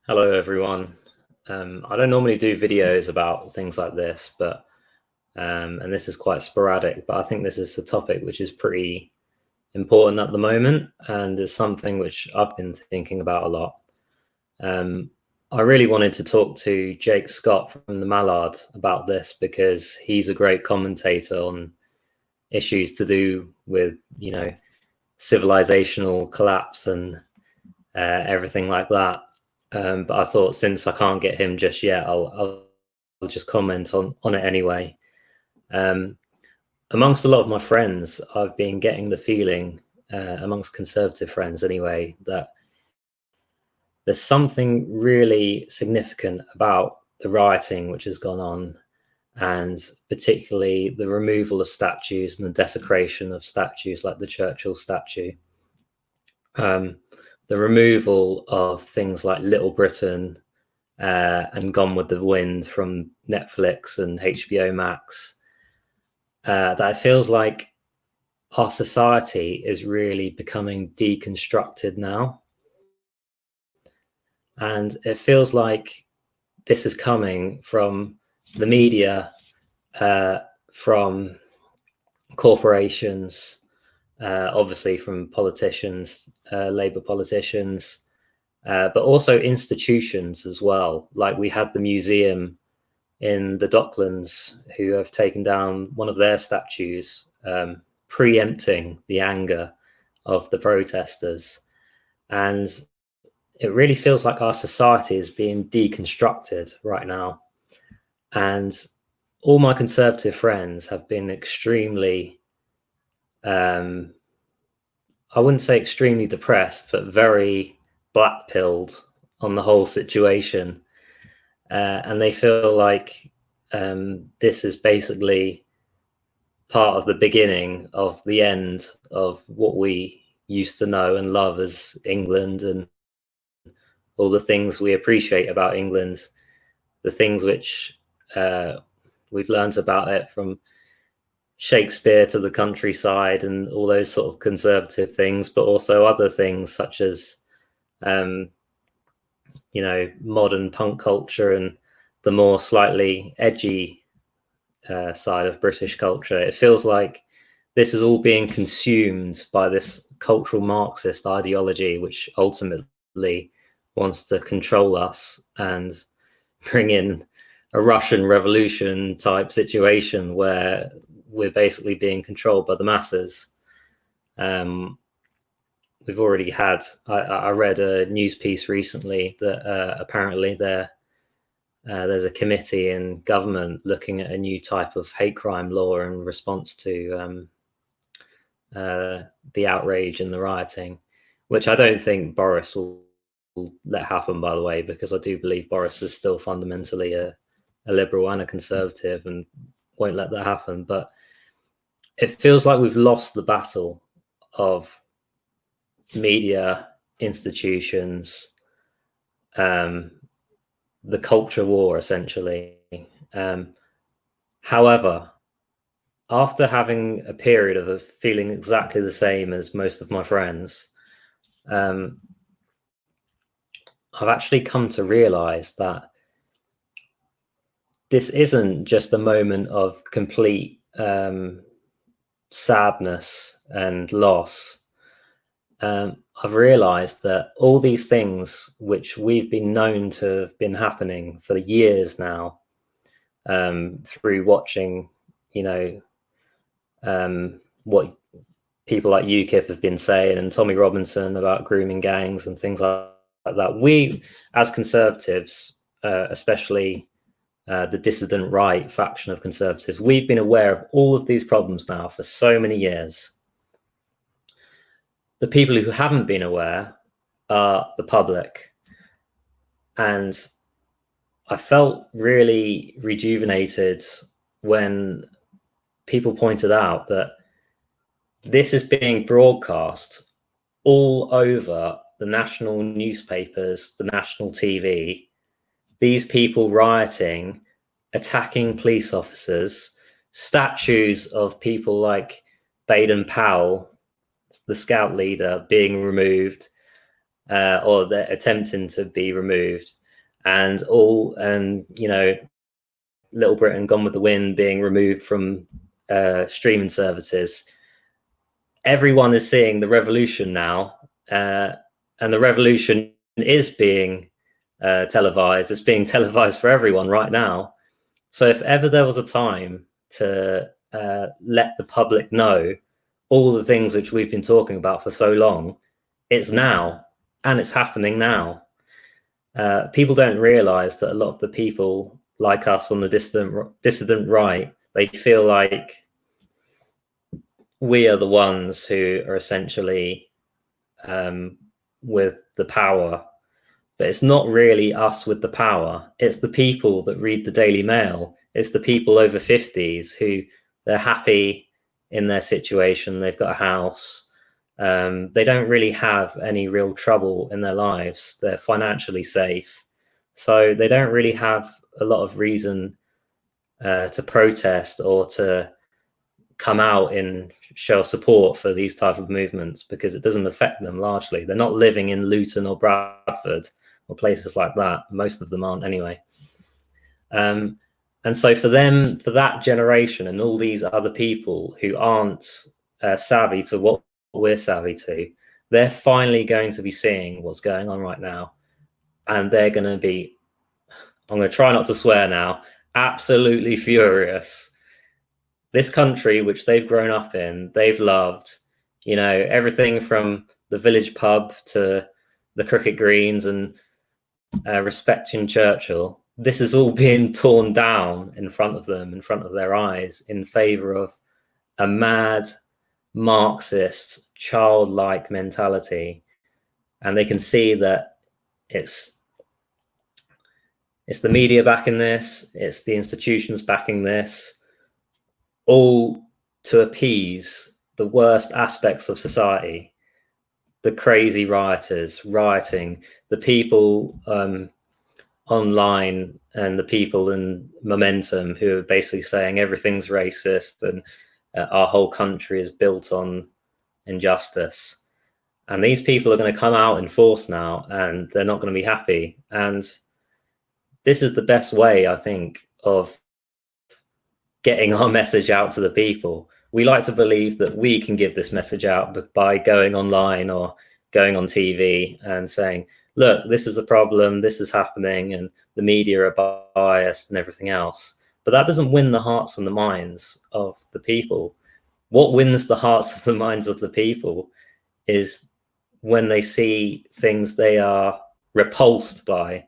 Hello, everyone. I don't normally do videos about things like this, but and this is quite sporadic, but I think this is a topic which is pretty important at the moment and is something which I've been thinking about a lot. Um, I really wanted to talk to Jake Scott from the Mallard about this because he's a great commentator on issues to do with, civilizational collapse and everything like that. But I thought since I can't get him just yet, I'll just comment on it anyway. Um, Amongst a lot of my friends, I've been getting the feeling, amongst conservative friends anyway, that there's something really significant about the rioting which has gone on, and particularly the removal of statues and the desecration of statues like the Churchill statue. Um, the removal of things like Little Britain and Gone with the Wind from Netflix and HBO Max, that it feels like our society is really becoming deconstructed now. And it feels like this is coming from the media, from corporations, obviously from politicians, Labour politicians, but also institutions as well. Like we had the museum in the Docklands who have taken down one of their statues, preempting the anger of the protesters. And it really feels like our society is being deconstructed right now. And all my conservative friends have been extremely, I wouldn't say extremely depressed, but very black pilled on the whole situation. And they feel like this is basically part of the beginning of the end of what we used to know and love as England, and all the things we appreciate about England, the things which we've learned about it from Shakespeare to the countryside and all those sort of conservative things, but also other things such as modern punk culture and the more slightly edgy side of British culture. It feels like this is all being consumed by this cultural Marxist ideology, which ultimately wants to control us and bring in a Russian Revolution type situation where we're basically being controlled by the masses. We've already had, I read a news piece recently that apparently there's a committee in government looking at a new type of hate crime law in response to the outrage and the rioting, which I don't think Boris will let happen, by the way, because I do believe Boris is still fundamentally a liberal and a conservative and won't let that happen. But it feels like we've lost the battle of media, institutions, the culture war, essentially. However, after having a period of feeling exactly the same as most of my friends, I've actually come to realize that this isn't just a moment of complete sadness and loss. I've realized that all these things which we've been known to have been happening for years now, through watching, what people like UKIP have been saying and Tommy Robinson about grooming gangs and things like that. We, as conservatives, especially the dissident right faction of conservatives, we've been aware of all of these problems now for so many years. The people who haven't been aware are the public. And I felt really rejuvenated when people pointed out that this is being broadcast all over the national newspapers, the national TV, these people rioting, attacking police officers, statues of people like Baden Powell, the scout leader, being removed, or they're attempting to be removed, and you know, Little Britain, Gone with the Wind being removed from streaming services. Everyone is seeing the revolution now, and the revolution is being televised. It's being televised for everyone right now. So if ever there was a time to let the public know all the things which we've been talking about for so long, it's now, and it's happening now. People don't realize that a lot of the people like us on the dissident right, they feel like we are the ones who are essentially with the power. But it's not really us with the power. It's the people that read the Daily Mail. It's the people over 50s who they're happy in their situation. They've got a house. They don't really have any real trouble in their lives. They're financially safe. So they don't really have a lot of reason to protest or to come out and show support for these type of movements, because it doesn't affect them largely. They're not living in Luton or Bradford or places like that. Most of them aren't anyway. And so for them, for that generation and all these other people who aren't savvy to what we're savvy to, they're finally going to be seeing what's going on right now. And they're going to be, I'm going to try not to swear now, absolutely furious. This country, which they've grown up in, they've loved, you know, everything from the village pub to the cricket greens and respecting Churchill. This is all being torn down in front of them, in front of their eyes, in favor of a mad, Marxist, childlike mentality. And they can see that it's the media backing this, it's the institutions backing this, all to appease the worst aspects of society. The crazy rioters rioting, the people online and the people in Momentum who are basically saying everything's racist and our whole country is built on injustice. And these people are going to come out in force now, and they're not going to be happy. And this is the best way, I think, of getting our message out to the people. We like to believe that we can give this message out by going online or going on TV and saying, look, this is a problem, this is happening, and the media are biased and everything else. But that doesn't win the hearts and the minds of the people. What wins the hearts and the minds of the people is when they see things they are repulsed by.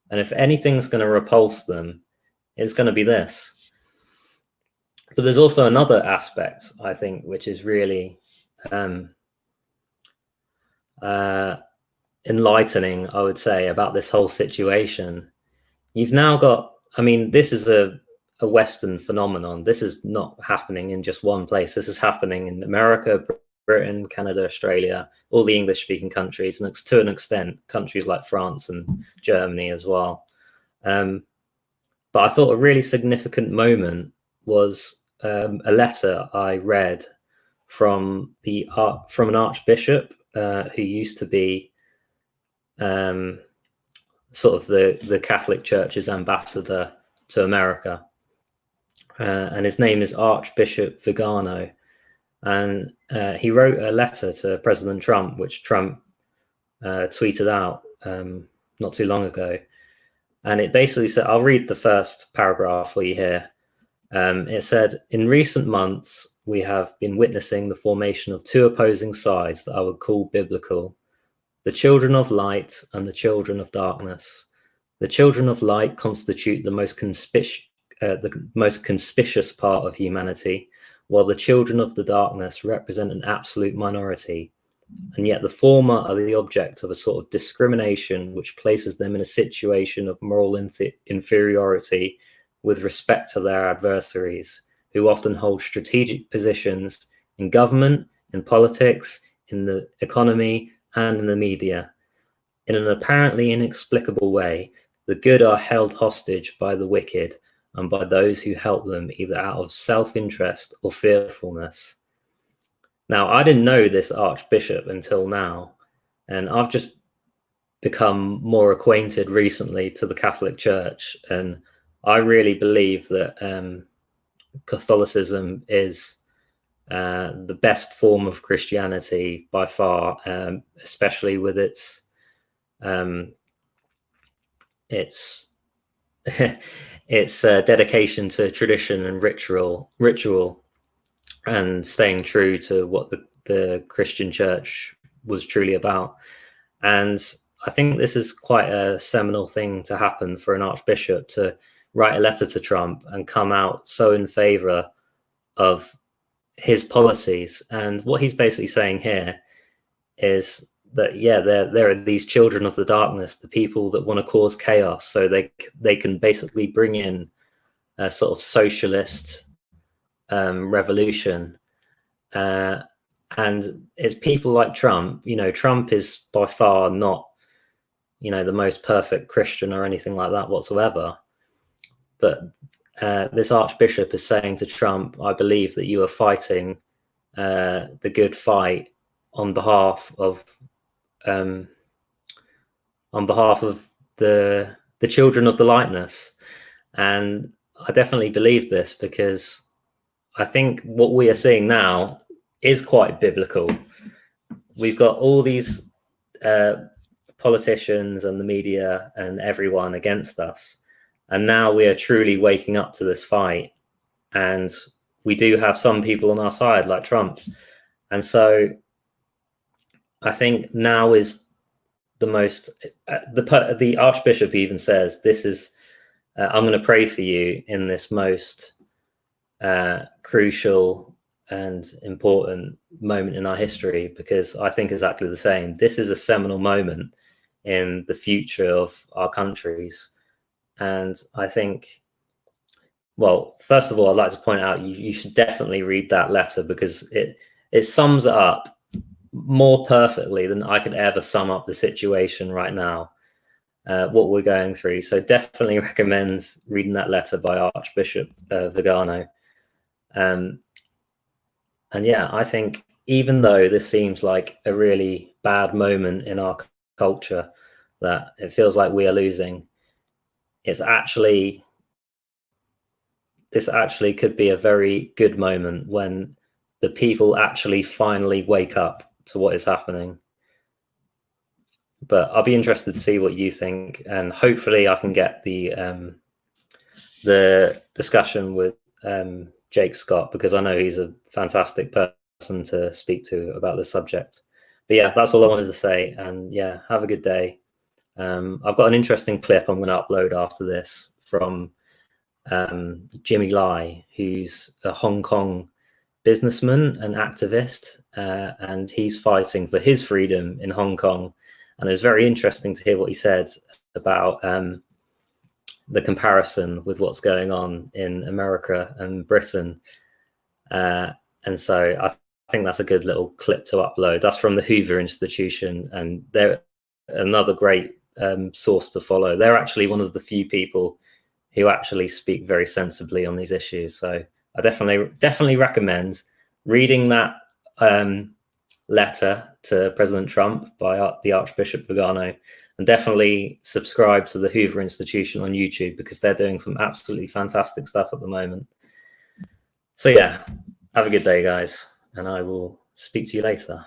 And if anything's going to repulse them, it's going to be this. But there's also another aspect, I think, which is really enlightening, I would say, about this whole situation. You've now got, I mean, this is a Western phenomenon. This is not happening in just one place. This is happening in America, Britain, Canada, Australia, all the English-speaking countries, and to an extent, countries like France and Germany as well. But I thought a really significant moment was a letter I read from an archbishop who used to be sort of the Catholic Church's ambassador to America, and his name is Archbishop Vigano, and he wrote a letter to President Trump, which Trump tweeted out not too long ago, and it basically said, I'll read the first paragraph for you here. It said, in recent months, we have been witnessing the formation of two opposing sides that I would call biblical: the children of light and the children of darkness. The children of light constitute the most conspicuous part of humanity, while the children of the darkness represent an absolute minority. And yet the former are the object of a sort of discrimination which places them in a situation of moral inferiority with respect to their adversaries, who often hold strategic positions in government, in politics, in the economy, and in the media. In an apparently inexplicable way, the good are held hostage by the wicked and by those who help them either out of self-interest or fearfulness. Now, I didn't know this archbishop until now, and I've just become more acquainted recently to the Catholic Church, and I really believe that Catholicism is the best form of Christianity by far, especially with its its dedication to tradition and ritual, and staying true to what the Christian Church was truly about. And I think this is quite a seminal thing to happen for an archbishop to write a letter to Trump and come out so in favor of his policies. And what he's basically saying here is that, yeah, there are these children of the darkness, the people that want to cause chaos, so they can basically bring in a sort of socialist revolution. And it's people like Trump. Trump is by far not, the most perfect Christian or anything like that whatsoever. But this archbishop is saying to Trump, I believe that you are fighting the good fight on behalf of the children of the lightness. And I definitely believe this, because I think what we are seeing now is quite biblical. We've got all these politicians and the media and everyone against us, and now we are truly waking up to this fight, and we do have some people on our side like Trump. And so I think now is the most the archbishop even says, this is I'm going to pray for you in this most crucial and important moment in our history, because I think exactly the same. This is a seminal moment in the future of our countries. And I think, well, first of all, I'd like to point out you should definitely read that letter, because it sums it up more perfectly than I could ever sum up the situation right now, what we're going through. So definitely recommend reading that letter by Archbishop Vigano. And yeah, I think even though this seems like a really bad moment in our culture, that it feels like we are losing, this actually could be a very good moment when the people actually finally wake up to what is happening. But I'll be interested to see what you think, and hopefully I can get the discussion with Jake Scott, because I know he's a fantastic person to speak to about this subject. But yeah, that's all I wanted to say. And yeah, have a good day. I've got an interesting clip I'm going to upload after this from Jimmy Lai, who's a Hong Kong businessman and activist, and he's fighting for his freedom in Hong Kong. And it was very interesting to hear what he said about the comparison with what's going on in America and Britain. And so I think that's a good little clip to upload. That's from the Hoover Institution, and they're another great source to follow. They're actually one of the few people who actually speak very sensibly on these issues. So I definitely recommend reading that letter to President Trump by the Archbishop Vigano, and definitely subscribe to the Hoover Institution on YouTube, because they're doing some absolutely fantastic stuff at the moment. So yeah, have a good day, guys, and I will speak to you later.